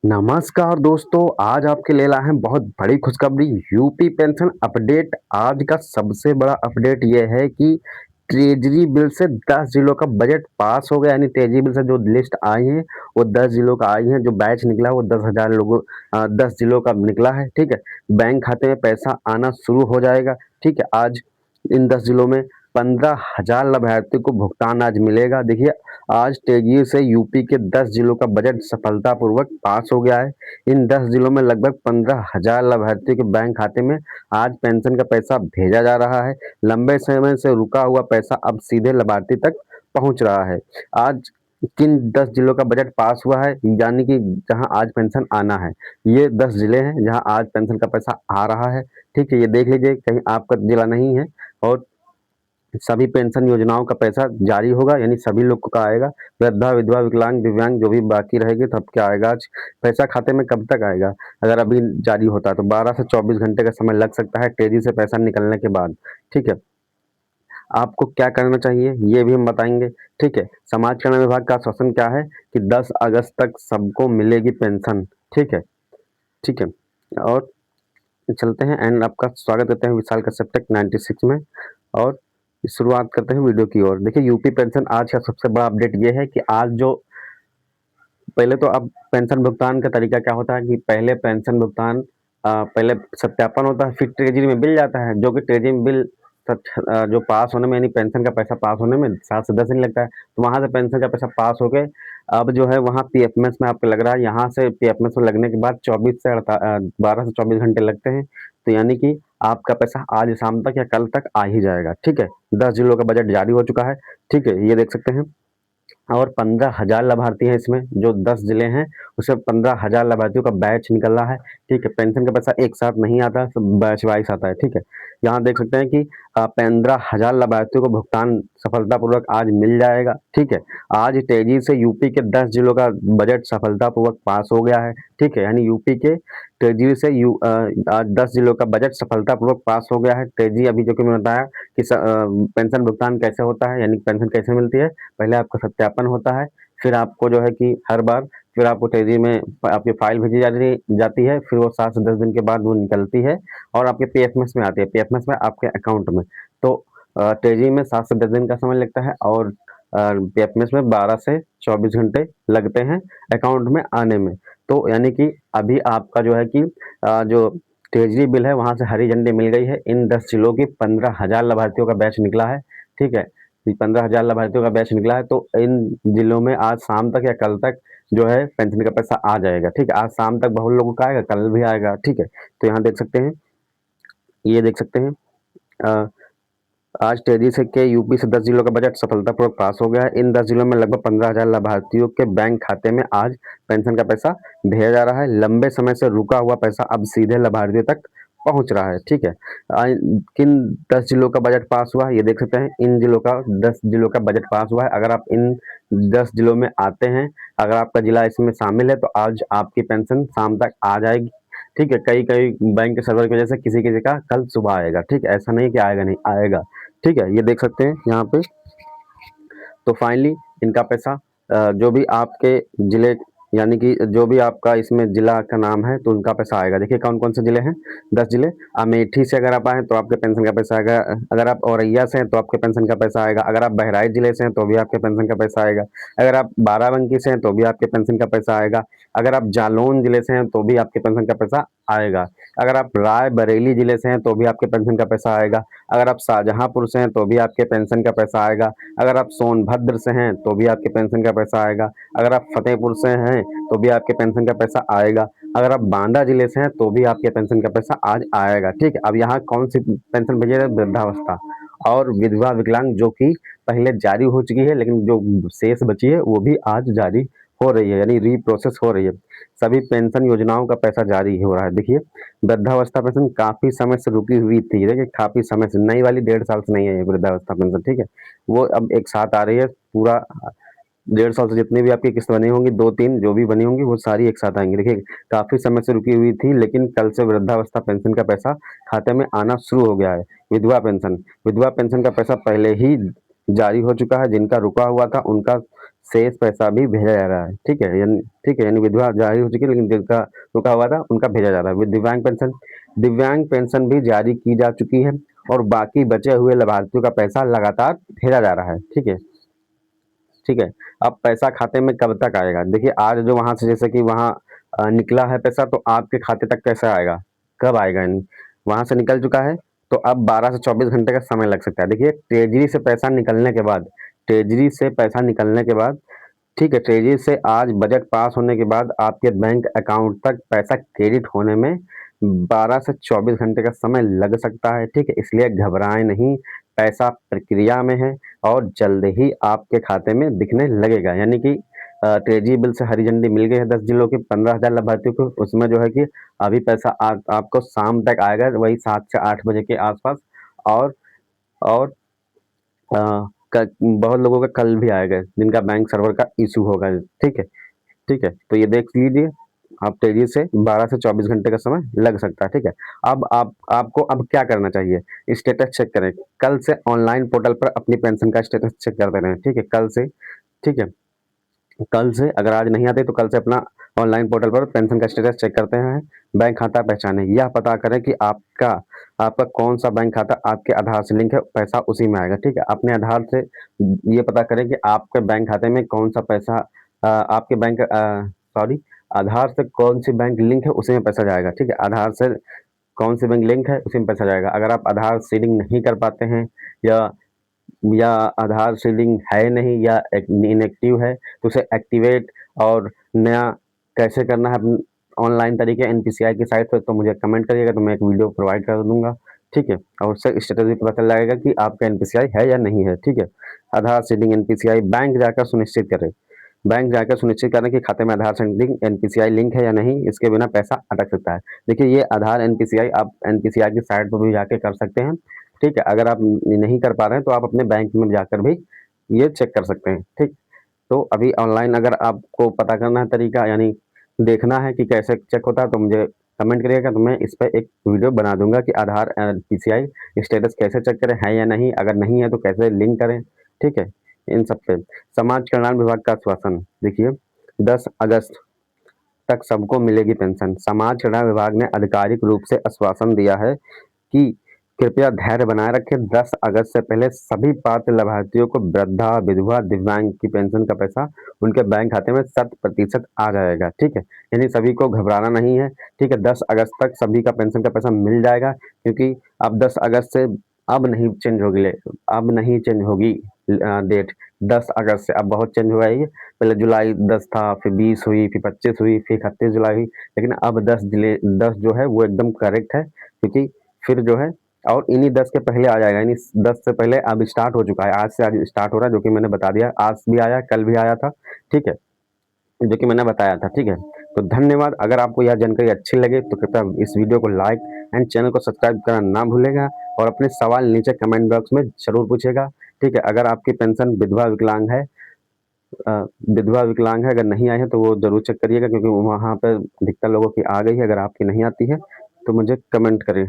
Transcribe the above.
नमस्कार दोस्तों, आज आपके लिए लाए हैं बहुत बड़ी खुशखबरी। UP pension update. आज का सबसे बड़ा अपडेट ये है कि ट्रेजरी बिल से 10 जिलों का बजट पास हो गया। यानी ट्रेजरी बिल से जो लिस्ट आई है वो 10 जिलों का आई है। जो बैच निकला है वो 10,000 लोगों 10 जिलों का निकला है। ठीक है, बैंक खाते में पैसा आना शुरू हो जाएगा। ठीक है, आज इन 10 जिलों में 15,000 लाभार्थियों को भुगतान आज मिलेगा। देखिए, आज तेजी से यूपी के 10 जिलों का बजट सफलतापूर्वक पास हो गया है। इन 10 जिलों में लगभग 15,000 लाभार्थियों के बैंक खाते में आज पेंशन का पैसा भेजा जा रहा है। लंबे समय से रुका हुआ पैसा अब सीधे लाभार्थी तक पहुंच रहा है। आज किन 10 जिलों का बजट पास हुआ है, यानी कि जहां आज पेंशन आना है, ये 10 जिले हैं जहां आज पेंशन का पैसा आ रहा है। ठीक है, ये देख लीजिए कहीं आपका जिला नहीं है। और सभी पेंशन योजनाओं का पैसा जारी होगा, यानी सभी लोग को आएगा। वृद्धा, विधवा, विकलांग, दिव्यांग जो भी बाकी रहेगी तब क्या आएगा। आज पैसा खाते में कब तक आएगा? अगर अभी जारी होता है तो 12 से 24 घंटे का समय लग सकता है तेजी से पैसा निकलने के बाद। ठीक है, आपको क्या करना चाहिए ये भी हम बताएंगे। ठीक है, समाज कल्याण विभाग का आश्वासन क्या है कि 10 अगस्त तक सबको मिलेगी पेंशन। ठीक है। ठीक है, और चलते हैं एंड आपका स्वागत करते हैं विशाल कश्यप टेक 96 में। और शुरुआत करते हैं वीडियो की ओर। देखिए, यूपी पेंशन आज का सबसे बड़ा अपडेट ये है कि आज जो पहले तो अब पेंशन भुगतान का तरीका क्या होता है कि पहले पेंशन भुगतान पहले सत्यापन होता है, फिर ट्रेजरी में बिल जाता है, जो कि ट्रेजरी में बिल जो पास होने में, यानी पेंशन का पैसा पास होने में 7 से 10 दिन लगता है। तो वहां से पेंशन का पैसा पास हो गए, अब जो है वहाँ पीएफएमएस में आपको लग रहा है, यहाँ से पीएफएमएस में लगने के बाद 12 से 24 घंटे लगते हैं। तो यानी कि आपका पैसा आज शाम तक या कल तक आ ही जाएगा। ठीक है, 10 जिलों का बजट जारी हो चुका है। ठीक है, ये देख सकते हैं। और 15,000 लाभार्थी हैं इसमें, जो 10 जिले हैं उसमें 15,000 लाभार्थियों का बैच निकल रहा है। ठीक है, पेंशन का पैसा एक साथ नहीं आता, सब बैच वाइज आता है। ठीक है, यहाँ देख सकते हैं कि 15,000 लाभार्थियों को भुगतान सफलतापूर्वक आज मिल जाएगा। ठीक है, आज तेजी से यूपी के 10 जिलों का बजट सफलतापूर्वक पास हो गया है। ठीक है, यानी यूपी के तेजी से आज 10 जिलों का बजट सफलतापूर्वक पास हो गया है। तेजी अभी जो कि मैंने बताया कि पेंशन भुगतान कैसे होता है, यानी पेंशन कैसे मिलती है। पहले आपका सत्यापन होता है, फिर आपको जो है कि हर बार फिर आपको तेजी में आपकी फाइल भेजी जाती है, फिर वो 7 से 10 दिन के बाद वो निकलती है और आपके पीएफएमएस में आती है, पीएफएमएस में आपके अकाउंट में। तो तेजी में 7 से 10 दिन का समय लगता है और पीएफएमएस में 12 से 24 घंटे लगते हैं अकाउंट में आने में। तो यानी कि अभी आपका जो है कि जो ट्रेजरी बिल है वहां से हरी झंडी मिल गई है। इन 10 जिलों की 15,000 लाभार्थियों का बैच निकला है। ठीक है, 15,000 लाभार्थियों का बैच निकला है, तो इन जिलों में आज शाम तक या कल तक जो है पेंशन का पैसा आ जाएगा। ठीक है, आज शाम तक बहुत लोगों का आएगा, कल भी आएगा। ठीक है, तो यहाँ देख सकते हैं, ये देख सकते हैं। अ, आज तेजी से के यूपी से 10 जिलों का बजट सफलतापूर्वक पास हो गया है। इन 10 जिलों में लगभग 15,000 लाभार्थियों के बैंक खाते में आज पेंशन का पैसा भेजा जा रहा है। लंबे समय से रुका हुआ पैसा अब सीधे लाभार्थियों तक पहुंच रहा है। ठीक है, किन 10 जिलों का बजट पास हुआ है ये देख सकते हैं। इन जिलों का 10 जिलों का बजट पास हुआ है। अगर आप इन 10 जिलों में आते हैं, अगर आपका जिला इसमें शामिल है, तो आज आपकी पेंशन शाम तक आ जाएगी। ठीक है, कई कई बैंक के सर्वर की वजह से किसी किसी का कल सुबह आएगा। ठीक है, ऐसा नहीं कि आएगा नहीं, आएगा। ठीक है, ये देख सकते हैं यहाँ पे। तो फाइनली इनका पैसा जो भी आपके जिले, यानी कि जो भी आपका इसमें जिला का नाम है तो उनका पैसा आएगा। देखिए कौन कौन से जिले हैं, 10 जिले। अमेठी से अगर आप आए तो आपके पेंशन का पैसा आएगा। अगर आप औरैया से हैं तो आपके पेंशन का पैसा आएगा। अगर आप बहराइच जिले से हैं तो भी आपके पेंशन का पैसा आएगा। अगर आप बाराबंकी से हैं तो भी आपके पेंशन का पैसा आएगा। अगर आप जालौन जिले से हैं तो भी आपके पेंशन का पैसा आएगा। अगर आप रायबरेली जिले से हैं तो भी आपके पेंशन का पैसा आएगा। अगर आप शाहजहांपुर से हैं तो भी आपके पेंशन का पैसा आएगा। अगर आप सोनभद्र से हैं तो भी आपके पेंशन का पैसा आएगा। अगर आप फतेहपुर से हैं तो भी आपके पेंशन का पैसा आएगा। अगर आप बांदा जिले से हैं तो भी आपके पेंशन का पैसा आज आएगा। ठीक है, अब यहाँ कौन सी पेंशन भेजिएगा, वृद्धावस्था और विधवा विकलांग, जो कि पहले जारी हो चुकी है, लेकिन जो शेष बची है वो भी आज जारी हो रही है, यानी रीप्रोसेस हो रही है। सभी पेंशन योजनाओं का पैसा जारी हो रहा है। देखिए, वृद्धावस्था पेंशन काफी समय से रुकी हुई थी। देखिए, काफी समय से, नई वाली 1.5 साल से नहीं है ये वृद्धावस्था पेंशन। ठीक है, वो अब एक साथ आ रही है। पूरा 1.5 साल से जितनी भी आपकी किस्त बनी होंगी, 2-3 जो भी बनी होंगी, वो सारी एक साथ आएंगी। देखिए, काफी समय से रुकी हुई थी, लेकिन कल से वृद्धावस्था पेंशन का पैसा खाते में आना शुरू हो गया है। विधवा पेंशन का पैसा पहले ही जारी हो चुका है। जिनका रुका हुआ था उनका शेष पैसा भी भेजा जा रहा है। ठीक है, यानी विधवा जारी हो चुकी है, लेकिन जिनका रुका हुआ था उनका भेजा जा रहा है। दिव्यांग पेंशन भी जारी की जा चुकी है और बाकी बचे हुए लाभार्थियों का पैसा लगातार भेजा जा रहा है। ठीक है, ठीक है। अब पैसा खाते में कब तक आएगा? देखिए, आज जो वहां से जैसे कि वहां निकला है पैसा, तो आपके खाते तक कैसे आएगा, कब आएगा? यानी वहां से निकल चुका है तो अब 12 से 24 घंटे का समय लग सकता है। देखिए, ट्रेजरी से पैसा निकलने के बाद, ठीक है, ट्रेजरी से आज बजट पास होने के बाद आपके बैंक अकाउंट तक पैसा क्रेडिट होने में 12 से 24 घंटे का समय लग सकता है। ठीक है, इसलिए घबराएं नहीं, पैसा प्रक्रिया में है और जल्द ही आपके खाते में दिखने लगेगा। यानी कि ट्रेजरी बिल से हरी झंडी मिल गई है 10 जिलों के 15,000 लाभार्थियों को। उसमें जो है कि अभी पैसा आपको शाम तक आएगा, वही 7 से 8 बजे के आसपास। और और बहुत लोगों का कल भी आएगा, जिनका बैंक सर्वर का इशू होगा। ठीक है, ठीक है, तो ये देख लीजिए, आप तेजी से 12 से 24 घंटे का समय लग सकता है। ठीक है, अब आपको अब क्या करना चाहिए? स्टेटस चेक करें। कल से ऑनलाइन पोर्टल पर अपनी पेंशन का स्टेटस चेक करते रहें। ठीक है, कल से, ठीक है, कल से अगर आज नहीं आते तो कल से अपना ऑनलाइन पोर्टल पर पेंशन का स्टेटस चेक करते हैं। बैंक खाता पहचानें, यह पता करें कि आपका आपका कौन सा बैंक खाता आपके आधार से लिंक है, पैसा उसी में आएगा। ठीक है, अपने आधार से ये पता करें कि आपके बैंक खाते में कौन सा पैसा आपके बैंक सॉरी आधार से कौन सी बैंक लिंक है उसी में पैसा जाएगा। ठीक है, आधार से कौन सी बैंक लिंक है उसी में पैसा जाएगा। अगर आप आधार सीडिंग नहीं कर पाते हैं या आधार सीडिंग है नहीं या इनएक्टिव है, तो उसे एक्टिवेट और नया कैसे करना है ऑनलाइन तरीके एनपीसीआई की साइट पर, तो मुझे कमेंट करिएगा, तो मैं एक वीडियो प्रोवाइड कर दूंगा। ठीक है, और उससे स्टेटस भी पता चल जाएगा कि आपका एनपीसीआई है या नहीं है। ठीक है, आधार सीडिंग एनपीसीआई बैंक जाकर सुनिश्चित करें कि खाते में आधार सीडिंग एनपीसीआई लिंक है या नहीं, इसके बिना पैसा अटक सकता है। देखिए, ये आधार एनपीसीआई आप एनपीसीआई की साइट पर भी जाके कर सकते हैं। ठीक है, अगर आप नहीं कर पा रहे हैं तो आप अपने बैंक में जाकर भी ये चेक कर सकते हैं। ठीक, तो अभी ऑनलाइन अगर आपको पता करना है तरीका, यानी देखना है कि कैसे चेक होता है, तो मुझे कमेंट करिएगा, तो मैं इस पर एक वीडियो बना दूंगा कि आधार पीसीआई स्टेटस कैसे चेक करें, है या नहीं, अगर नहीं है तो कैसे लिंक करें। ठीक है, इन सब पे समाज कल्याण विभाग का आश्वासन। देखिए, 10 अगस्त तक सबको मिलेगी पेंशन। समाज कल्याण विभाग ने आधिकारिक रूप से आश्वासन दिया है कि कृपया धैर्य बनाए रखें, 10 अगस्त से पहले सभी पात्र लाभार्थियों को वृद्धा, विधवा, दिव्यांग की पेंशन का पैसा उनके बैंक खाते में 100% आ जाएगा। ठीक है, यानी सभी को घबराना नहीं है। ठीक है, 10 अगस्त तक सभी का पेंशन का पैसा मिल जाएगा, क्योंकि अब 10 अगस्त से अब नहीं चेंज होगी डेट। 10 अगस्त से अब बहुत चेंज हुआ है ये। पहले जुलाई 10 था, फिर 20 हुई, फिर 25 हुई, फिर 31 जुलाई हुई, लेकिन अब 10 जो है वो एकदम करेक्ट है, क्योंकि फिर जो है और इन्हीं 10 के पहले आ जाएगा। यानी 10 से पहले अब स्टार्ट हो चुका है, आज से आज स्टार्ट हो रहा है, जो कि मैंने बता दिया। आज भी आया, कल भी आया था। ठीक है, जो कि मैंने बताया था। ठीक है, तो धन्यवाद। अगर आपको यह जानकारी अच्छी लगे तो कृपया इस वीडियो को लाइक एंड चैनल को सब्सक्राइब करना ना भूलेगा, और अपने सवाल नीचे कमेंट बॉक्स में जरूर पूछेगा। ठीक है, अगर आपकी पेंशन विधवा विकलांग है, अगर नहीं आई है तो वो जरूर चेक करिएगा, क्योंकि वहाँ पर अधिकतर लोगों की आ गई है। अगर आपकी नहीं आती है तो मुझे कमेंट करें।